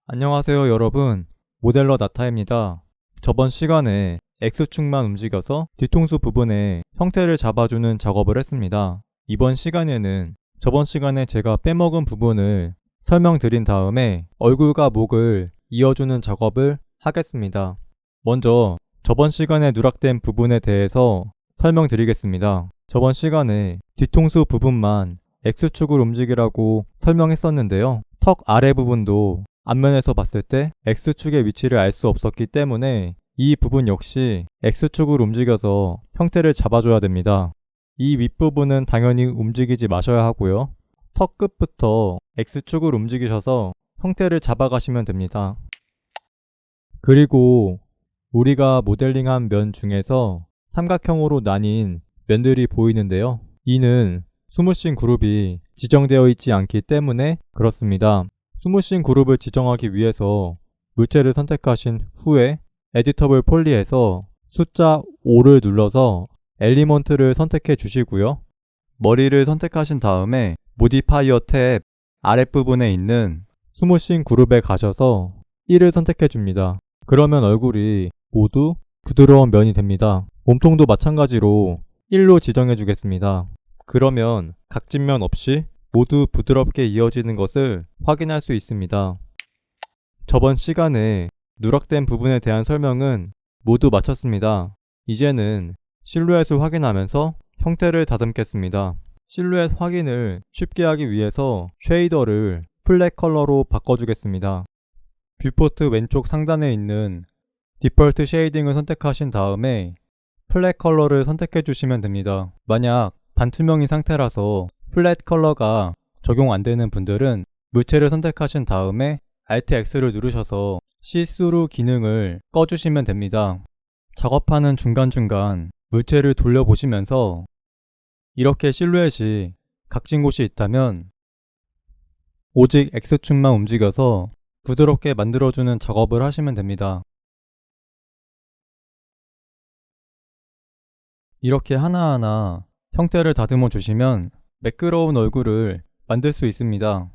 안녕하세요 여러분, 모델러 나타입니다. 저번 시간에 X축만 움직여서 뒤통수 부분의 형태를 잡아주는 작업을 했습니다. 이번 시간에는 저번 시간에 제가 빼먹은 부분을 설명드린 다음에 얼굴과 목을 이어주는 작업을 하겠습니다. 먼저 저번 시간에 누락된 부분에 대해서 설명드리겠습니다. 저번 시간에 뒤통수 부분만 X축을 움직이라고 설명했었는데요. 턱 아래 부분도 앞면에서 봤을 때 X축의 위치를 알 수 없었기 때문에 이 부분 역시 X축을 움직여서 형태를 잡아줘야 됩니다. 이 윗부분은 당연히 움직이지 마셔야 하고요. 턱 끝부터 X축을 움직이셔서 형태를 잡아가시면 됩니다. 그리고 우리가 모델링한 면 중에서 삼각형으로 나뉜 면들이 보이는데요. 이는 스무싱 그룹이 지정되어 있지 않기 때문에 그렇습니다. 스무싱 그룹을 지정하기 위해서 물체를 선택하신 후에 에디터블 폴리에서 숫자 5를 눌러서 엘리먼트를 선택해 주시고요. 머리를 선택하신 다음에 모디파이어 탭 아랫부분에 있는 스무싱 그룹에 가셔서 1을 선택해 줍니다. 그러면 얼굴이 모두 부드러운 면이 됩니다. 몸통도 마찬가지로 1로 지정해 주겠습니다. 그러면 각진면 없이 모두 부드럽게 이어지는 것을 확인할 수 있습니다. 저번 시간에 누락된 부분에 대한 설명은 모두 마쳤습니다. 이제는 실루엣을 확인하면서 형태를 다듬겠습니다. 실루엣 확인을 쉽게 하기 위해서 쉐이더를 플랫 컬러로 바꿔주겠습니다. 뷰포트 왼쪽 상단에 있는 디폴트 쉐이딩을 선택하신 다음에 플랫 컬러를 선택해 주시면 됩니다. 만약 반투명인 상태라서 플랫 컬러가 적용 안 되는 분들은 물체를 선택하신 다음에 Alt X를 누르셔서 시스루 기능을 꺼주시면 됩니다. 작업하는 중간중간 물체를 돌려보시면서 이렇게 실루엣이 각진 곳이 있다면 오직 X축만 움직여서 부드럽게 만들어주는 작업을 하시면 됩니다. 이렇게 하나하나 형태를 다듬어 주시면 매끄러운 얼굴을 만들 수 있습니다.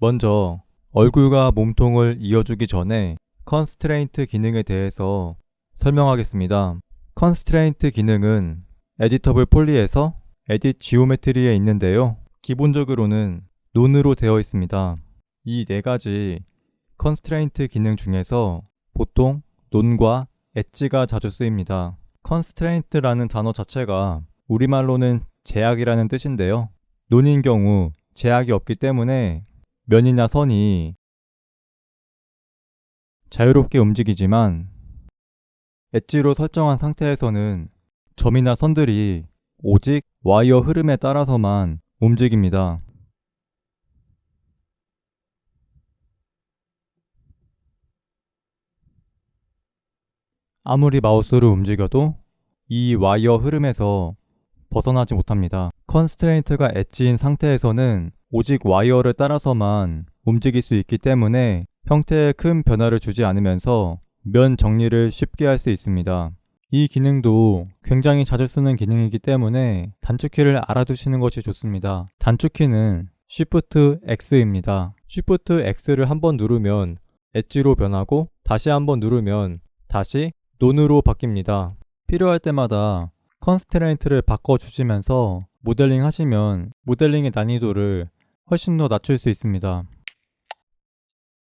먼저 얼굴과 몸통을 이어주기 전에 컨스트레인트 기능에 대해서 설명하겠습니다. 컨스트레인트 기능은 에디터블 폴리에서 에딧 지오메트리에 있는데요. 기본적으로는 논으로 되어 있습니다. 이 네 가지 컨스트레인트 기능 중에서 보통 논과 엣지가 자주 쓰입니다. 컨스트레인트라는 단어 자체가 우리말로는 제약이라는 뜻인데요. 논인 경우 제약이 없기 때문에 면이나 선이 자유롭게 움직이지만 엣지로 설정한 상태에서는 점이나 선들이 오직 와이어 흐름에 따라서만 움직입니다. 아무리 마우스를 움직여도 이 와이어 흐름에서 벗어나지 못합니다. 컨스트레인트가 엣지인 상태에서는 오직 와이어를 따라서만 움직일 수 있기 때문에 형태에 큰 변화를 주지 않으면서 면 정리를 쉽게 할 수 있습니다. 이 기능도 굉장히 자주 쓰는 기능이기 때문에 단축키를 알아두시는 것이 좋습니다. 단축키는 Shift X입니다. Shift X를 한번 누르면 엣지로 변하고 다시 한번 누르면 다시 논으로 바뀝니다. 필요할 때마다 컨스트레인트를 바꿔주시면서 모델링 하시면 모델링의 난이도를 훨씬 더 낮출 수 있습니다.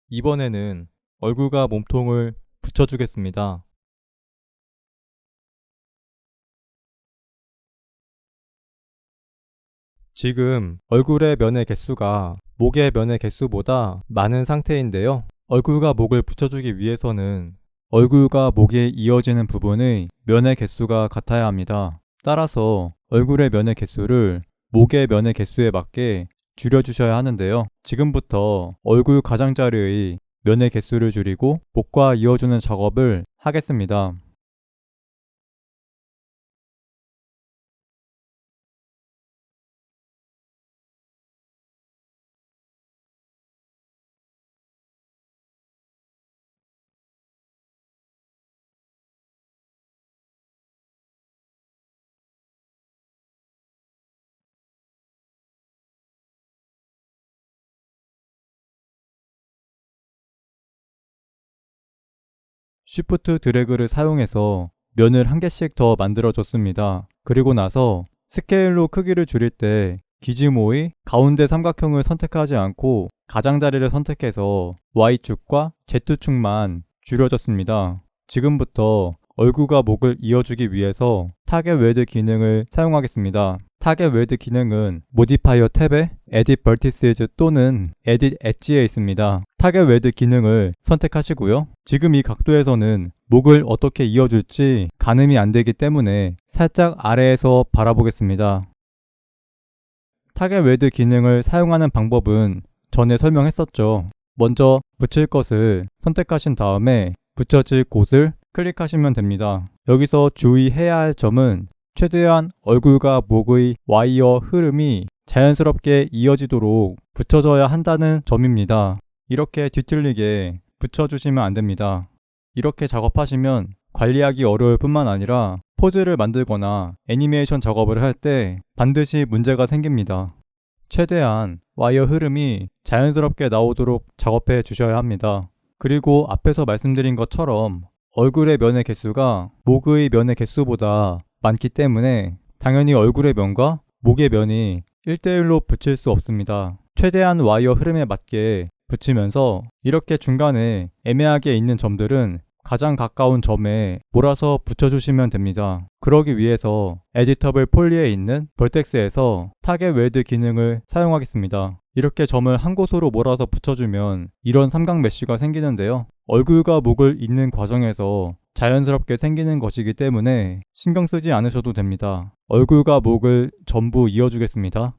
이번에는 얼굴과 몸통을 붙여주겠습니다. 지금 얼굴의 면의 개수가 목의 면의 개수보다 많은 상태인데요. 얼굴과 목을 붙여주기 위해서는 얼굴과 목에 이어지는 부분의 면의 개수가 같아야 합니다. 따라서 얼굴의 면의 개수를 목의 면의 개수에 맞게 줄여주셔야 하는데요. 지금부터 얼굴 가장자리의 면의 개수를 줄이고 목과 이어주는 작업을 하겠습니다. 쉬프트 드래그를 사용해서 면을 한 개씩 더 만들어 줬습니다. 그리고 나서 스케일로 크기를 줄일 때 기즈모의 가운데 삼각형을 선택하지 않고 가장자리를 선택해서 Y축과 Z축만 줄여줬습니다. 지금부터 얼굴과 목을 이어주기 위해서 타겟 웰드 기능을 사용하겠습니다. 타겟 웰드 기능은 모디파이어 탭에 Edit Vertices 또는 Edit Edge에 있습니다. 타겟 웰드 기능을 선택하시고요. 지금 이 각도에서는 목을 어떻게 이어줄지 가늠이 안 되기 때문에 살짝 아래에서 바라보겠습니다. 타겟 웰드 기능을 사용하는 방법은 전에 설명했었죠. 먼저 붙일 것을 선택하신 다음에 붙여질 곳을 클릭하시면 됩니다. 여기서 주의해야 할 점은 최대한 얼굴과 목의 와이어 흐름이 자연스럽게 이어지도록 붙여져야 한다는 점입니다. 이렇게 뒤틀리게 붙여주시면 안 됩니다. 이렇게 작업하시면 관리하기 어려울 뿐만 아니라 포즈를 만들거나 애니메이션 작업을 할 때 반드시 문제가 생깁니다. 최대한 와이어 흐름이 자연스럽게 나오도록 작업해 주셔야 합니다. 그리고 앞에서 말씀드린 것처럼 얼굴의 면의 개수가 목의 면의 개수보다 많기 때문에 당연히 얼굴의 면과 목의 면이 1대1로 붙일 수 없습니다. 최대한 와이어 흐름에 맞게 붙이면서 이렇게 중간에 애매하게 있는 점들은 가장 가까운 점에 몰아서 붙여주시면 됩니다. 그러기 위해서 에디터블 폴리에 있는 벌텍스에서 타겟 웰드 기능을 사용하겠습니다. 이렇게 점을 한 곳으로 몰아서 붙여주면 이런 삼각 메쉬가 생기는데요. 얼굴과 목을 잇는 과정에서 자연스럽게 생기는 것이기 때문에 신경 쓰지 않으셔도 됩니다. 얼굴과 목을 전부 이어주겠습니다.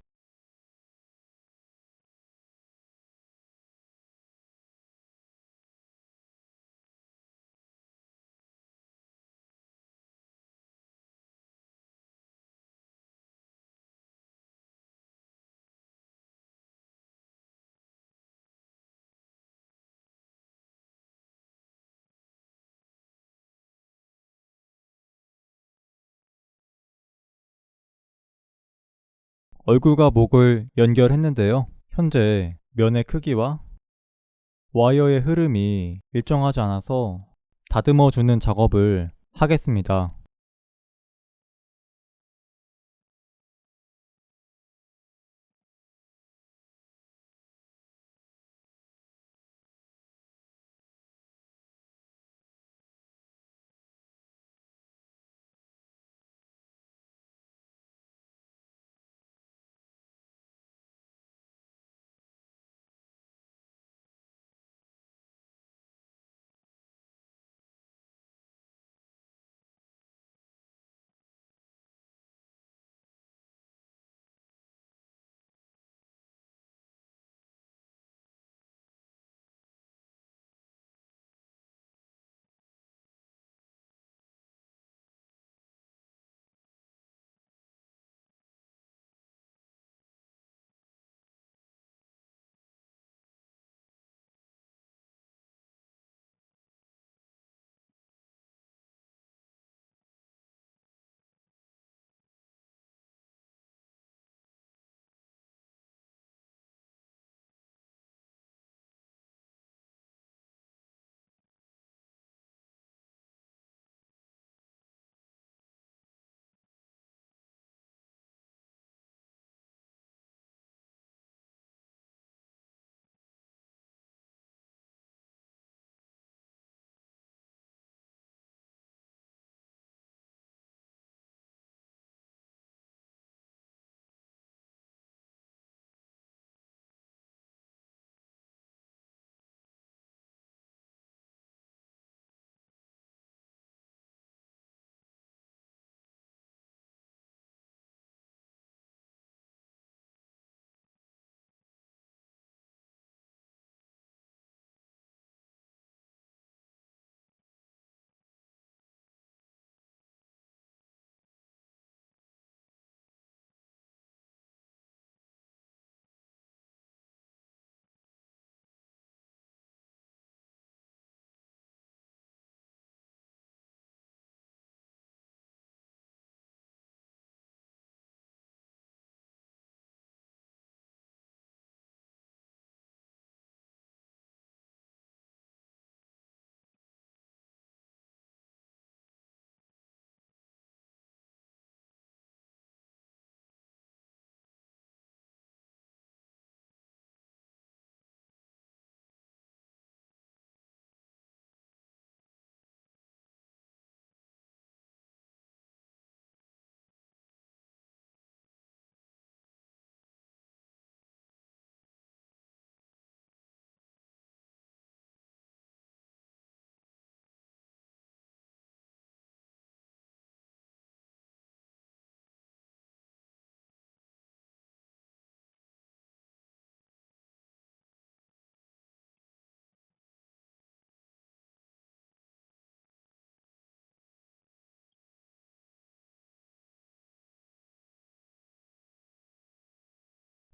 얼굴과 목을 연결했는데요. 현재 면의 크기와 와이어의 흐름이 일정하지 않아서 다듬어 주는 작업을 하겠습니다.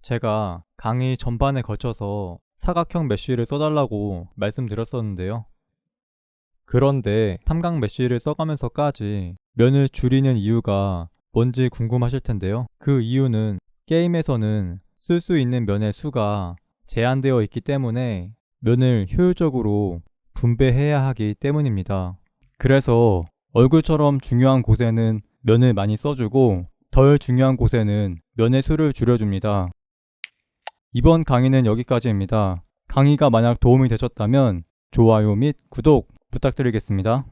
제가 강의 전반에 걸쳐서 사각형 메쉬를 써달라고 말씀드렸었는데요. 그런데 삼각 메쉬를 써가면서까지 면을 줄이는 이유가 뭔지 궁금하실 텐데요. 그 이유는 게임에서는 쓸 수 있는 면의 수가 제한되어 있기 때문에 면을 효율적으로 분배해야 하기 때문입니다. 그래서 얼굴처럼 중요한 곳에는 면을 많이 써주고 덜 중요한 곳에는 면의 수를 줄여줍니다. 이번 강의는 여기까지입니다. 강의가 만약 도움이 되셨다면 좋아요 및 구독 부탁드리겠습니다.